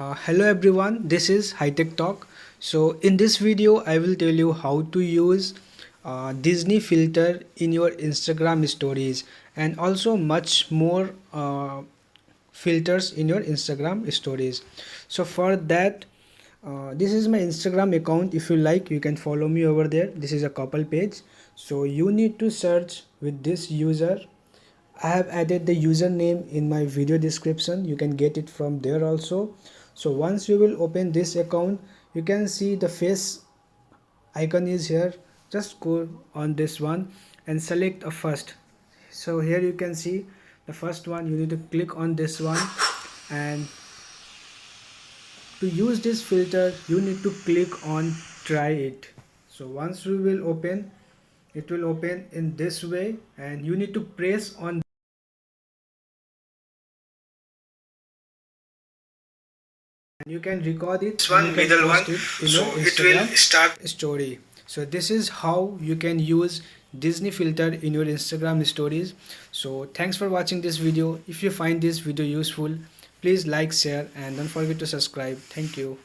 Hello everyone, this is Hitech Talk. So in this video I will tell you how to use Disney filter in your Instagram stories and also much more filters in your Instagram stories. So for that, this is my Instagram account. If you like, you can follow me over there. This is a couple page. So you need to search with this user. I have added the username in my video description. You can get it from there also. So once you will open this account, you can see the face icon is here. Just go on this one and select a first. So here you can see the first one. You need to click on this one, and to use this filter you need to click on try it. So once you will open, it will open in this way and you need to press on. And you can record it, This and one, you can middle one, post it in so your it will Instagram start. story. So this is how you can use Disney filter in your Instagram stories. So thanks for watching this video. If you find this video useful, please like, share, and don't forget to subscribe. Thank you.